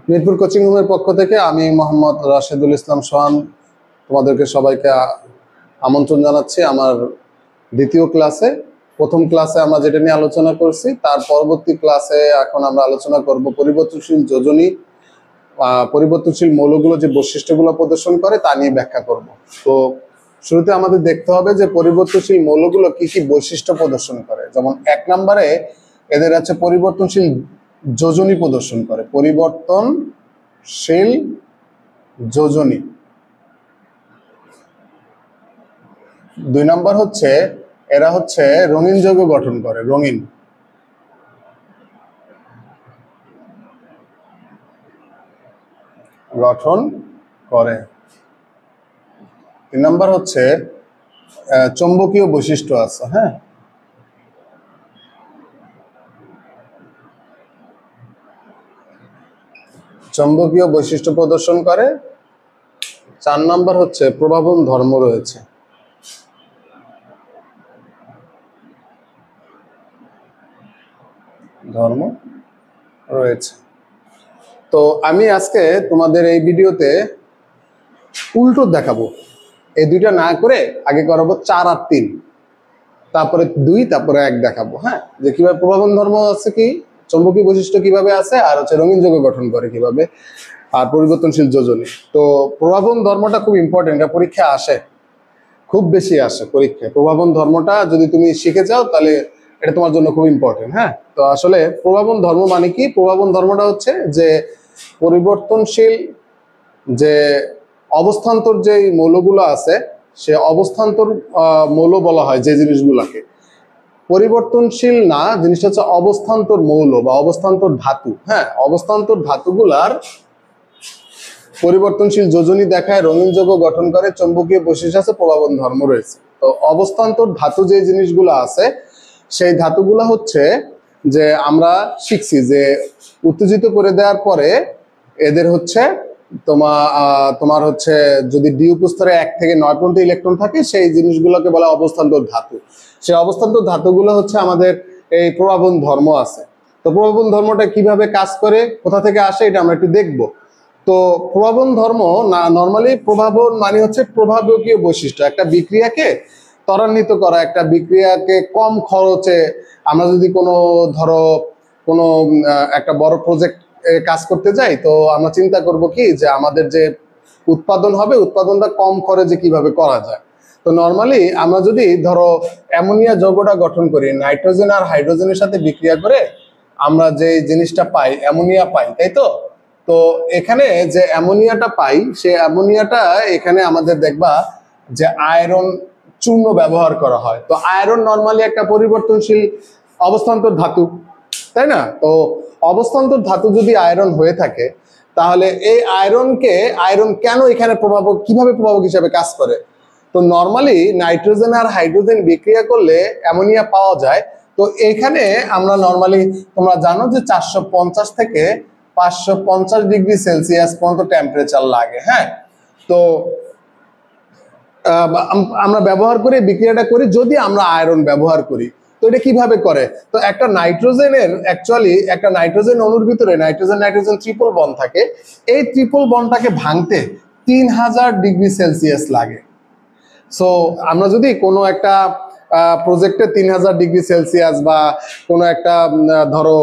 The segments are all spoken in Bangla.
মিরপুর কোচিং রুমের পক্ষ থেকে আমি মোহাম্মদ রাশেদুল ইসলাম সোহান তোমাদেরকে সবাইকে আমন্ত্রণ জানাচ্ছি আমার দ্বিতীয় ক্লাসে। প্রথম ক্লাসে আমরা যেটা নিয়ে আলোচনা করছি তার পরবর্তী ক্লাসে এখন আমরা আলোচনা করব পরিবর্তনশীল যোজনী, পরিবর্তনশীল মৌলগুলো যে বৈশিষ্ট্যগুলো প্রদর্শন করে তা নিয়ে ব্যাখ্যা করব। তো শুরুতে আমাদের দেখতে হবে যে পরিবর্তনশীল মৌলগুলো কি কি বৈশিষ্ট্য প্রদর্শন করে। যেমন 1 নম্বরে এদের আছে পরিবর্তনশীল যোজনী প্রদর্শন করে, পরিবর্তনশীল যোজনী। 2 নম্বর হচ্ছে এরা হচ্ছে রঙিন যৌগ গঠন করে, রঙিন। গঠন করে। 3 নম্বর হচ্ছে চৌম্বকীয় বৈশিষ্ট্য আছে, হ্যাঁ, চৌম্বকীয় বৈশিষ্ট্য প্রদর্শন করে। 4 নম্বর হচ্ছে প্রভাবন ধর্ম রয়েছে। ধর্ম রয়েছে। তো আমি আজকে তোমাদের এই ভিডিওতে উল্টো দেখাবো, এই দুইটা না করে আগে করাবো 4 আর 3, তারপরে 2, তারপরে 1 দেখাবো। হ্যাঁ, যে কিভাবে প্রভাবন ধর্ম আছে, কি চৌম্বকীয় বৈশিষ্ট্য কিভাবে আছে, আর হচ্ছে রঙিন যৌগ গঠন করে কিভাবে, আর পরিবর্তনশীল যোজনী। তো প্রভাবন ধর্মটা খুব ইম্পর্টেন্ট, এটা পরীক্ষা আসে, খুব বেশি আসে পরীক্ষায়। প্রভাবন ধর্মটা যদি তুমি শিখে যাও তাহলে এটা তোমার জন্য খুব ইম্পর্টেন্ট। হ্যাঁ, তো আসলে প্রভাবন ধর্ম মানে কি? প্রভাবন ধর্মটা হচ্ছে যে পরিবর্তনশীল যে অবস্থান্তর যে মৌলগুলো আছে, সে অবস্থান্তর মৌল বলা হয় যে জিনিসগুলোকে। পরিবর্তনশীল না, জিনিসটা হচ্ছে অবস্থান্তর মৌল বা অবস্থান্তর ধাতু। হ্যাঁ, অবস্থান্তর ধাতুগুলার পরিবর্তনশীল যোজনী দেখায়, রঙিন যৌগ গঠন করে, চৌম্বকীয় বৈশিষ্ট্য আছে, প্রভাবন ধর্ম রয়েছে। তো অবস্থান্তর ধাতু যে জিনিসগুলো আছে, সেই ধাতুগুলো হচ্ছে যে আমরা শিখছি যে উত্তেজিত করে দেওয়ার পরে এদের হচ্ছে তোমার হচ্ছে যদি ডি উপস্তরে 1 থেকে 9 পর্যন্ত ইলেকট্রন থাকে, সেই জিনিসগুলোকে বলা অবস্থান্তর ধাতু। সেই অবস্থান্তর ধাতুগুলো হচ্ছে আমাদের এই প্রভাবন ধর্ম আছে। তো প্রভাবন ধর্মটা কিভাবে কাজ করে, কোথা থেকে আসে, এটা আমরা একটু দেখবো। তো প্রভাবন ধর্ম না, নর্মালি প্রভাবন মানে হচ্ছে প্রভাবকীয় বৈশিষ্ট্য, একটা বিক্রিয়াকে ত্বরান্বিত করা, একটা বিক্রিয়াকে কম খরচে। আমরা যদি ধরো কোনো একটা বড় প্রজেক্ট কাজ করতে যাই, তো আমরা চিন্তা করব কি যে আমাদের যে উৎপাদন হবে, উৎপাদনটা কম খরচে কিভাবে করা যায়। তো নর্মালি আমরা যদি ধরো অ্যামোনিয়া যৌগটা গঠন করি, নাইট্রোজেন আর হাইড্রোজেনের সাথে বিক্রিয়া করে আমরা যে জিনিসটা পাই, অ্যামোনিয়া পাই, তাই তো। তো এখানে যে অ্যামোনিয়াটা পাই, সে অ্যামোনিয়াটা এখানে আমাদের দেখবা যে আয়রন চূর্ণ ব্যবহার করা হয়। তো আয়রন নর্মালি একটা পরিবর্তনশীল অবস্থান্তর ধাতু, তাই না? তো অবস্থান্তর ধাতু যদি আয়রন হয়ে থাকে, তাহলে এই আয়রন কেন এখানে কিভাবে প্রভাবক হিসাবে কাজ করে? তো নর্মালি নাইট্রোজেন আর হাইড্রোজেন বিক্রিয়া করলে অ্যামোনিয়া পাওয়া যায়। তো এখানে আমরা নর্মালি, তোমরা জানো যে 450 থেকে 550 ডিগ্রি সেলসিয়াস পর্যন্ত টেম্পারেচার লাগে। হ্যাঁ, তো আমরা ব্যবহার করে বিক্রিয়াটা করি যদি আমরা আয়রন ব্যবহার করি। তো এটা কিভাবে করে? তো একটা নাইট্রোজেনের অ্যাকচুয়ালি একটা নাইট্রোজেন অণুর ভিতরে নাইট্রোজেন নাইট্রোজেন ট্রিপল বন্ড থাকে। এই ট্রিপল বন্ডটাকে ভাঙতে 3000 ডিগ্রি সেলসিয়াস লাগে। সো আমরা যদি কোনো একটা প্রজেক্টে 3000 ডিগ্রি সেলসিয়াস বা কোনো একটা ধরো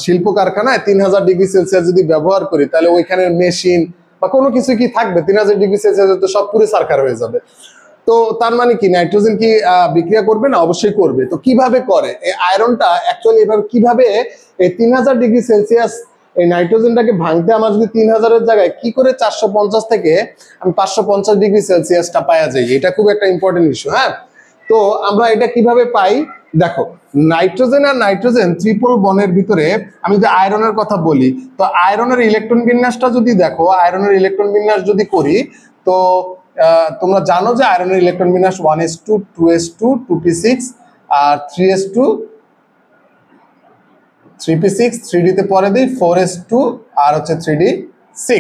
শিল্প কারখানায় 3000 ডিগ্রি সেলসিয়াস যদি ব্যবহার করি, তাহলে ওইখানের মেশিন বা কোনো কিছু কি থাকবে? 3000 ডিগ্রি সেলসিয়াস তো সব পুরো সারখার হয়ে যাবে। তো তার মানে কি নাইট্রোজেন কি বিক্রিয়া করবে না? অবশ্যই করবে। তো কিভাবে করে? এই আয়রনটা অ্যাকচুয়ালি এভাবে কিভাবে এই 3000 ডিগ্রি সেলসিয়াস এই নাইট্রোজেনটাকে ভাঙতে আমার যদি 3000-এর জায়গায় কি করে 450 থেকে আমি 550 ডিগ্রি সেলসিয়াসটা পাওয়া যায়, এটা খুব একটা ইম্পর্টেন্ট ইস্যু। হ্যাঁ, তো আমরা এটা কিভাবে পাই? দেখো, নাইট্রোজেন আর নাইট্রোজেন ট্রিপল বন্ডের ভিতরে আমি যদি আয়রনের কথা বলি, তো আয়রনের ইলেকট্রন বিন্যাসটা যদি দেখো, আয়রনের ইলেকট্রন বিন্যাস যদি করি, তো তোমরা জানো যে আয়রনের ইলেকট্রন বিন্যাস 1s2 2s2 2p6 আর 3s2 3p6 3d তে পরে দিই 4s2 আর হচ্ছে 3d6,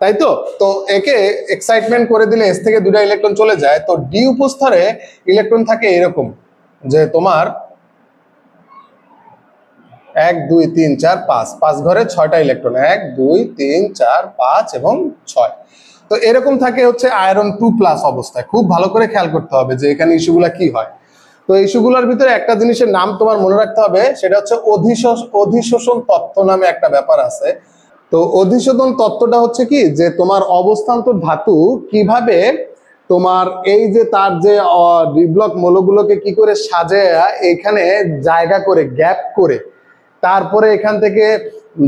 তাই তো। তো একে এক্সাইটমেন্ট করে দিলে এস থেকে 2টা ইলেকট্রন চলে যায়। তো ডি উপস্তরে ইলেকট্রন থাকে এরকম, যে তোমার 1 2 3 4 5, 5 ঘরে 6টা ইলেকট্রন, 1 2 3 4 5 এবং 6। তো এরকম থাকে হচ্ছে আয়রন 2+ অবস্থায়। খুব ভালো করে খেয়াল করতে হবে যে এখানে ইস্যুগুলা কি হয়। তো ইস্যুগুলোর ভিতরে একটা জিনিসের নাম তোমার মনে রাখতে হবে, সেটা হচ্ছে অধিশোষণ তত্ত্ব নামে একটা ব্যাপার আছে। তো অধিশোষণ তত্ত্বটা হচ্ছে কি, যে তোমার অবস্থান্তর ধাতু কিভাবে তোমার এই যে তার যে ডিব্লক মৌলগুলোকে কি করে সাজায় এখানে জায়গা করে গ্যাপ করে, তারপরে এখান থেকে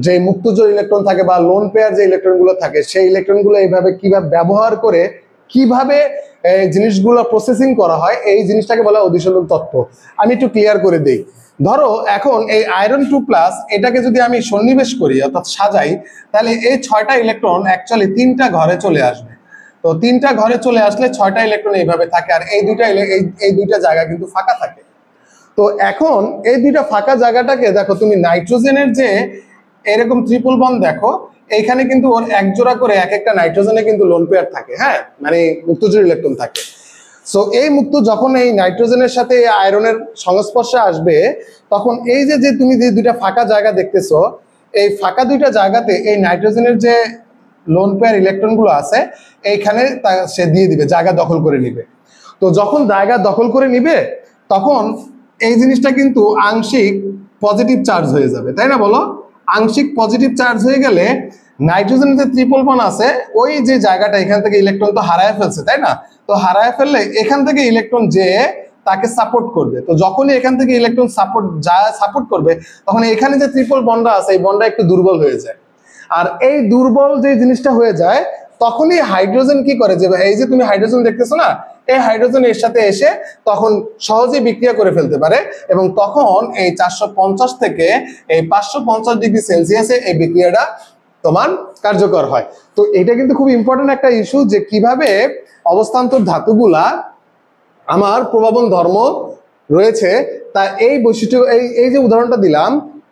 যে মুক্তজোড় ইলেকট্রন থাকে বা লোন পেয়ার যে ইলেকট্রন গুলো থাকে, সেই ইলেকট্রন গুলো এইভাবে কিভাবে ব্যবহার করে কিভাবে জিনিসগুলো প্রসেসিং করা হয়, এই জিনিসটাকে বলা হয় অধিশোষণ তত্ত্ব। আমি একটু ক্লিয়ার করে দেই। ধরো এখন এই আয়রন 2+ এটাকে যদি আমি সন্নিবেশ করি অর্থাৎ সাজাই, তাহলে এই 6টা ইলেকট্রন অ্যাকচুয়ালি 3টা ঘরে চলে আসবে। তো 3টা ঘরে চলে আসলে 6টা ইলেকট্রন এইভাবে থাকে, আর এই দুইটা জায়গা কিন্তু ফাঁকা থাকে। তো এখন এই দুইটা ফাঁকা জায়গাটাকে দেখো তুমি, নাইট্রোজেনের যে এরকম ট্রিপল বন্ড দেখো, এইখানে কিন্তু ওর এক জোড়া করে এক একটা নাইট্রোজেনে কিন্তু লোন পেয়ার থাকে, হ্যাঁ, মানে মুক্তজোড় ইলেকট্রন থাকে। সো এই মুক্ত যখন এই নাইট্রোজেনের সাথে আয়রনের সংস্পর্শে আসবে, তখন এই যে যে তুমি যে দুইটা ফাঁকা জায়গা দেখতেছো, এই ফাঁকা দুইটা জায়গাতে এই নাইট্রোজেনের যে লোন পেয়ার ইলেকট্রনগুলো আছে এইখানে সে দিয়ে দিবে, জায়গা দখল করে নিবে। তো যখন জায়গা দখল করে নিবে তখন এই জিনিসটা কিন্তু আংশিক পজিটিভ চার্জ হয়ে যাবে, তাই না বলো? আংশিক পজিটিভ চার্জ হয়ে গেলে নাইট্রোজেনের যে ট্রিপল বন্ড আছে, ওই যে জায়গাটা এখান থেকে ইলেকট্রন তো হারায় ফেলছে, তাই না? তো হারায় ফেললে এখান থেকে ইলেকট্রন যে তাকে সাপোর্ট করবে। তো যখনই এখান থেকে ইলেকট্রন সাপোর্ট করবে, তখন এখানে যে ট্রিপল বন্ডটা আছে এই বন্ডটা একটু দুর্বল হয়ে যায়। আর এই দুর্বল যে জিনিসটা হয়ে যায়, তখনই হাইড্রোজেন কি করে, যে এই যে তুমি হাইড্রোজেন দেখতেছো না, এই হাইড্রোজেন এর সাথে এসে তখন সহজেই বিক্রিয়া করে ফেলতে পারে, এবং তখন এই 450 থেকে এই 550 ডিগ্রি সেলসিয়াসে এই বিক্রিয়াটা তোমার কার্যকর হয়। তো এটা কিন্তু খুব ইম্পর্টেন্ট একটা ইস্যু, যে কিভাবে অবস্থান্তর ধাতুগুলা আমার প্রভাবন ধর্ম রয়েছে, তা এই বৈশিষ্ট্য, এই যে উদাহরণটা দিলাম,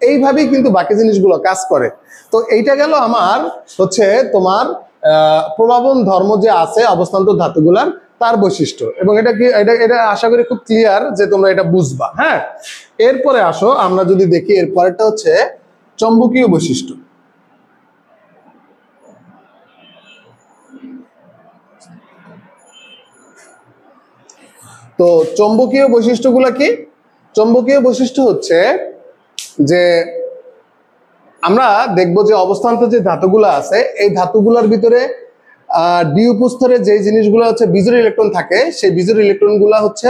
এইভাবেই কিন্তু বাকি জিনিসগুলো কাজ করে। তো এইটা গেল আমার হচ্ছে তোমার প্রভাবন ধর্ম যে আছে অবস্থান্তর ধাতুগুলার, তার বৈশিষ্ট্য। এবং এটা কি, এটা আশা করি খুব ক্লিয়ার যে তোমরা এটা বুঝবা। হ্যাঁ, এরপরে আসো আমরা যদি দেখি, এরপরেরটা হচ্ছে চৌম্বকীয় বৈশিষ্ট্য। তো চৌম্বকীয় বৈশিষ্ট্যগুলো কি? চৌম্বকীয় বৈশিষ্ট্য হচ্ছে যে আমরা দেখবো যে অবস্থান্তর যে ধাতুগুলো আছে, এই ধাতুগুলোর ভিতরে ডি উপস্তরে যে জিনিসগুলো হচ্ছে বিজোড় ইলেকট্রন থাকে, সেই বিজোড় ইলেকট্রন গুলা হচ্ছে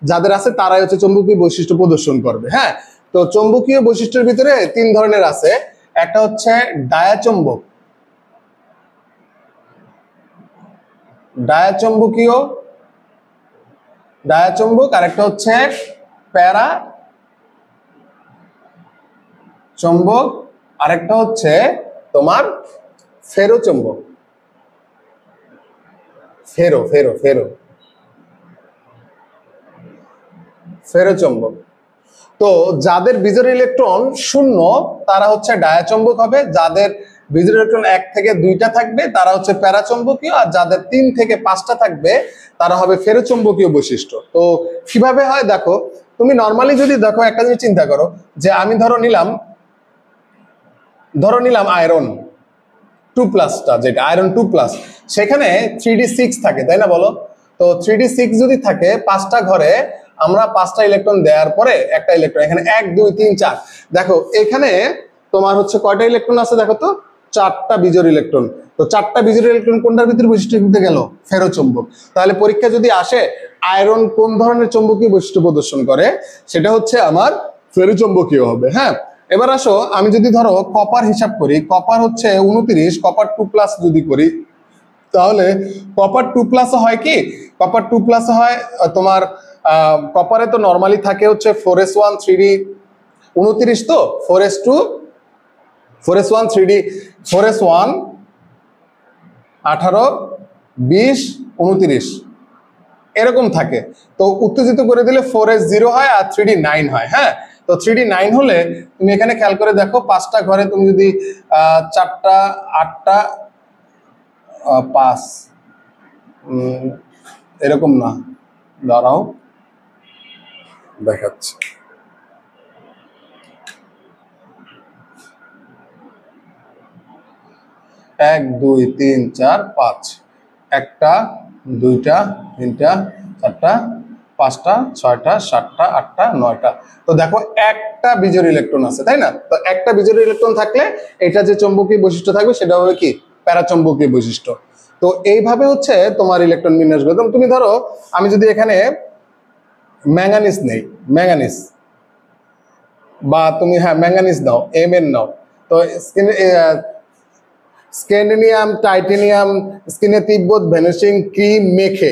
যাদের আছে তারাই হচ্ছে চৌম্বকীয় বৈশিষ্ট্য প্রদর্শন করবে। হ্যাঁ, তো চৌম্বকীয় বৈশিষ্ট্যের ভিতরে 3 ধরনের আছে। একটা হচ্ছে ডায়াচম্বক, ডায়াচম্বক, আর একটা হচ্ছে প্যারা চম্বক, আরেকটা হচ্ছে তোমার ফেরো চম্বক। ফেরো চম্বক। তো যাদের বিজোড় ইলেকট্রন 0 তারা হচ্ছে ডায়াচম্বক হবে, যাদের বিজোড় ইলেকট্রন 1 থেকে 2টা থাকবে তারা হচ্ছে প্যারাচম্বকীয়, আর যাদের 3 থেকে 5টা থাকবে তারা হবে ফেরোচম্বকীয় বৈশিষ্ট্য। তো কিভাবে হয় দেখো, তুমি নর্মালি যদি দেখো একটা জিনিস চিন্তা করো, যে আমি ধরো নিলাম আয়রন 2+টা, যেটা আয়রন 2+, সেখানে 3d6 থাকে, তাই না বলো? তো 3d6 যদি থাকে 5টা ঘরে, আমরা 5টা ইলেকট্রন দেওয়ার পরে একটা ইলেকট্রন এখানে 1 2 3 4, দেখো এখানে তোমার হচ্ছে কয়টা ইলেকট্রন আছে দেখো তো, 4টা বিজোড় ইলেকট্রন। তো 4টা বিজোড় ইলেকট্রন কোনটার ভিতরে বৈশিষ্ট্য দিতে গেল? ফেরোচম্বক। তাহলে পরীক্ষা যদি আসে আয়রন কোন ধরনের চৌম্বকীয় বৈশিষ্ট্য প্রদর্শন করে, সেটা হচ্ছে আমার ফেরোচম্বকীয় হবে। হ্যাঁ, এবার আসো আমি যদি ধরো কপার হিসাব করি, কপার হচ্ছে 29, কপার 2+ যদি করি, তাহলে কপার 2+ হয় কি, কপার 2+ হয় তোমার কপারে তো নরমালি থাকে হচ্ছে 4s1 3d 29, তো 4s2 4s1 3d 4s1 18 20 29 এরকম থাকে। তো উত্তেজিত করে দিলে 4s0 হয় আর 3d 9 হয়। হ্যাঁ, তো 3d 9 হলে তুমি এখানে খেয়াল করে দেখো, 5টা ঘরে তুমি যদি 4টা 8টা 5 এরকম না, দাঁড়াও দেখাচ্ছি। 1 2 3 4 5 একটা দুইটা তিনটা চারটা পাঁচটা ছয়টা সাতটা আটটা নয়টা। তো দেখো একটা বিজোড় ইলেকট্রন আছে, তাই না? তো একটা বিজোড় ইলেকট্রন থাকলে এটা যে চৌম্বকীয় বৈশিষ্ট্য থাকবে সেটা হবে কি, প্যারাচৌম্বকীয় বৈশিষ্ট্য। তো এইভাবে হচ্ছে তোমার ইলেকট্রন বিন্যাস করবে। তুমি ধরো আমি যদি এখানে ম্যাঙ্গানিজ নেই, ম্যাঙ্গানিজ বা তুমি ম্যাঙ্গানিজ নাও, Mn নাও, তো স্ক্যান্ডিনিয়াম টাইটেনিয়াম স্কিনে তিব্বত ভ্যানিশিং ক্রিম মেখে,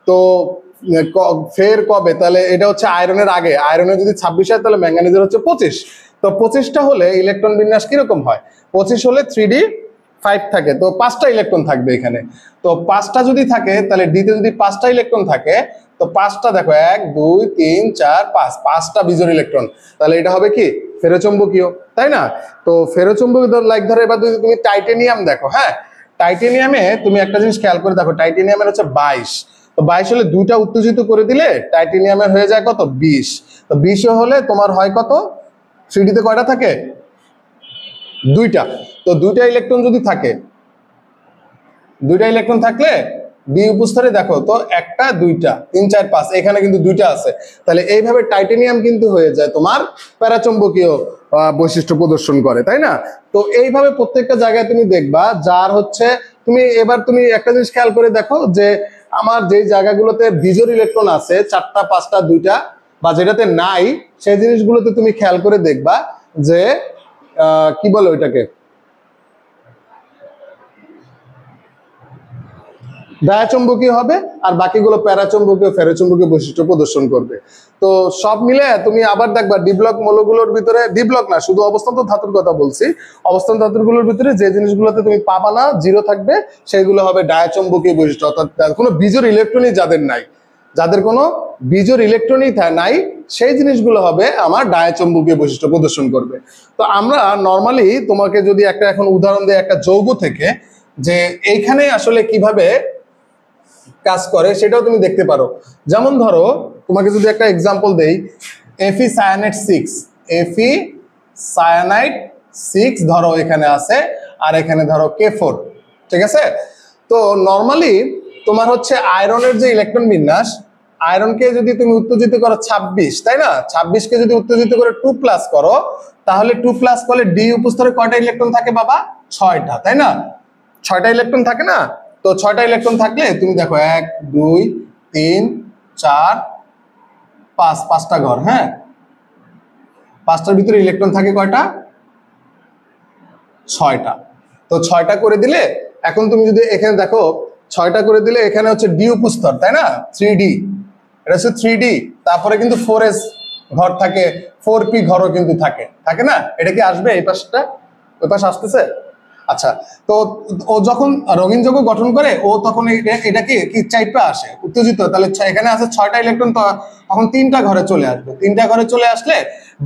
তো ফের কবে, তাহলে এটা হচ্ছে আয়রনের আগে, আয়রনের যদি 26 হয় তাহলে ম্যাঙ্গানিজের হচ্ছে 25। তো 25টা হলে ইলেকট্রন বিন্যাস কিরকম হয়, 25 হলে 3d5 থাকে, তো 5টা ইলেকট্রন থাকবে এখানে। তো 5টা যদি থাকে তাহলে ডিতে যদি 5টা ইলেকট্রন থাকে, তো 5টা দেখো 1 2 3 4 5, 5টা বিজোড় ইলেকট্রন, তাহলে এটা হবে কি ফেরোচুম্বকীয়, তাই না? তো ফেরোচুম্বকীয় লাইক ধরো এবার যদি তুমি টাইটেনিয়াম দেখো, হ্যাঁ টাইটেনিয়ামে তুমি একটা জিনিস খেয়াল করে দেখো, টাইটেনিয়ামের হচ্ছে 22, তো 22 হলে দুইটা উত্তেজিত করে দিলে টাইটেনিয়ামের হয়ে যায় কত 20, তো 20 হলে তোমার হয় কত, 3d তে কয়টা থাকে, দুইটা। তো দুইটা ইলেকট্রন যদি থাকে, দুইটা ইলেকট্রন থাকলে দ্বি উপস্তরে দেখো তো একটা দুইটা 3 4 5, এখানে কিন্তু দুইটা আছে, তাহলে এইভাবে টাইটেনিয়াম কিন্তু হয়ে যায় তোমার প্যারাচৌম্বকীয় বৈশিষ্ট্য প্রদর্শন করে, তাই না? তো এইভাবে প্রত্যেকটা জায়গায় তুমি দেখবা যার হচ্ছে, তুমি এবার তুমি একটা জিনিস খেয়াল করে দেখো যে আমার যে জায়গাগুলোতে বিজোড় ইলেকট্রন আছে 4টা 5টা 2টা বা যেটাতে নাই, সেই জিনিসগুলোতে তুমি খেয়াল করে দেখবা যে কি বলে ওইটাকে, ডায়াচৌম্বকীয় হবে, আর বাকিগুলো প্যারাচৌম্বকীয় ফেরোচুম্বকীয় বৈশিষ্ট্য প্রদর্শন করবে। তো সব মিলে তুমি আবার দেখবা ডি ব্লক মৌলগুলোর ভিতরে, ডি ব্লক না শুধু অবস্থান্ত ধাতুর কথা বলছি, অবস্থান ধাতুগুলোর ভিতরে যে জিনিসগুলোতে তুমি পাবা না, জিরো থাকবে, সেগুলো হবে ডায়াচৌম্বকীয় বৈশিষ্ট্য, অর্থাৎ কোনো বিজোড় ইলেকট্রনই যাদের নাই, যাদের কোনো বিজোড় ইলেকট্রনই নাই, সেই জিনিসগুলো হবে আমার ডায়াচৌম্বকীয় বৈশিষ্ট্য প্রদর্শন করবে। তো আমরা নর্মালি তোমাকে যদি একটা এখন উদাহরণ দেই একটা যৌগ থেকে, যে এইখানে আসলে কিভাবে কাজ করে সেটাও তুমি দেখতে পারো। যেমন ধরো তোমাকে যদি একটা এক্সাম্পল দেই, Fe সায়ানাইড 6, Fe সায়ানাইড 6 ধরো এখানে আছে, আর এখানে ধরো K4, ঠিক আছে? তো নর্মালি তোমার হচ্ছে আয়রনের যে ইলেকট্রন বিন্যাস, আয়রনকে যদি তুমি উত্তেজিত করো 26, তাই না, 26কে যদি উত্তেজিত করে 2+ করো, তাহলে 2+ করলে ডি উপস্তরে কয়টা ইলেকট্রন থাকে বাবা, 6টা, তাই না? 6টা ইলেকট্রন থাকে না? তো 6টা ইলেকট্রন থাকলে তুমি দেখো 1 2 3 4 5, 5টা ঘর, হ্যাঁ 5টার ভিতরে ইলেকট্রন থাকে কয়টা, 6টা। তো 6টা করে দিলে, এখন তুমি যদি এখানে দেখো 6টা করে দিলে এখানে হচ্ছে ডি উপস্তর, তাই না, 3d, এটা হচ্ছে 3d, তারপরে কিন্তু 4s ঘর থাকে, 4p ঘরও কিন্তু থাকে, থাকে না? এটা কি আসবে এই পাশটা, ওই পাশে আসতেছে? আচ্ছা, তো ও যখন রঙিন যৌগ গঠন করে ও তখন এটা কি চাইপে আসে উত্তেজিত, তাহলে এখানে আছে 6টা ইলেকট্রন, তো তখন 3টা ঘরে চলে আসবে, 3টা ঘরে চলে আসলে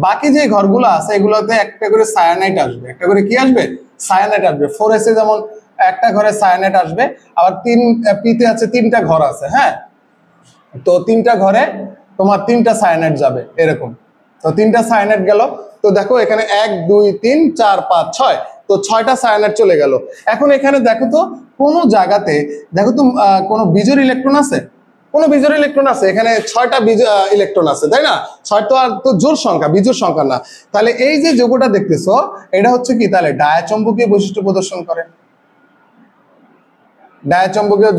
বাকি যে ঘরগুলো আছে এগুলোতে একটা করে সায়ানাইড আসবে, একটা করে কি আসবে, সায়ানাইড আসবে। 4s এ যেমন একটা ঘরে সায়ানাইড আসবে, আবার 3p তে আছে 3টা ঘর আছে, হ্যাঁ, তো 3টা ঘরে তোমার 3টা সায়ানাইড যাবে এরকম। তো 3টা সায়ানাইড গেল, তো দেখো এখানে 1 2 3 4 5 6, তো 6টা সায়ানাইড চলে গেল। এখন এখানে দেখো তো কোনো জায়গাতে দেখো তো কোনো বিজোড় ইলেকট্রন আছে, কোনো বিজোড় ইলেকট্রন আছে, এখানে 6টা ইলেকট্রন আছে, তাই না? 6 তো আর তো জোড় সংখ্যা, বিজোড় সংখ্যা না। তাহলে এই যে যৌগটা দেখতেছো এটা হচ্ছে কি, তাহলে ডায়াচৌম্বকীয় বৈশিষ্ট্য প্রদর্শন করে, ডায়াচৌম্বকীয়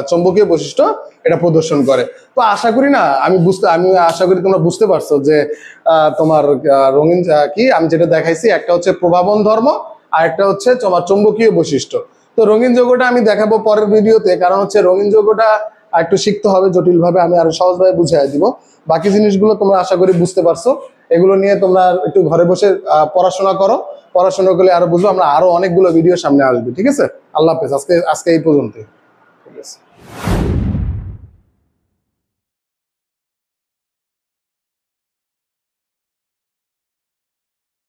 চৌম্বকীয় বৈশিষ্ট্য এটা প্রদর্শন করে। তো আশা করি না আমি আশা করি তোমরা বুঝতে পারছো যে তোমার রঙিন কি আমি যেটা দেখাইছি, একটা হচ্ছে প্রভাবন ধর্ম আর একটা হচ্ছে তোমার চৌম্বকীয় বৈশিষ্ট্য। তো রঙিন যৌগটা আমি দেখাবো পরের ভিডিওতে, কারণ হচ্ছে রঙিন যৌগটা একটু শিখতে হবে জটিল ভাবে, আমি আরো সহজভাবে বুঝিয়ে দিব। বাকি জিনিসগুলো তোমরা আশা করি বুঝতে পারছো, এগুলো নিয়ে তোমরা একটু ঘরে বসে পড়াশোনা করো, পড়াশোনা করলে আরো বুঝবো। আমরা আরো অনেকগুলো ভিডিও সামনে আসবে, ঠিক আছে? আল্লাহ হাফেজ, আজকে এই পর্যন্ত।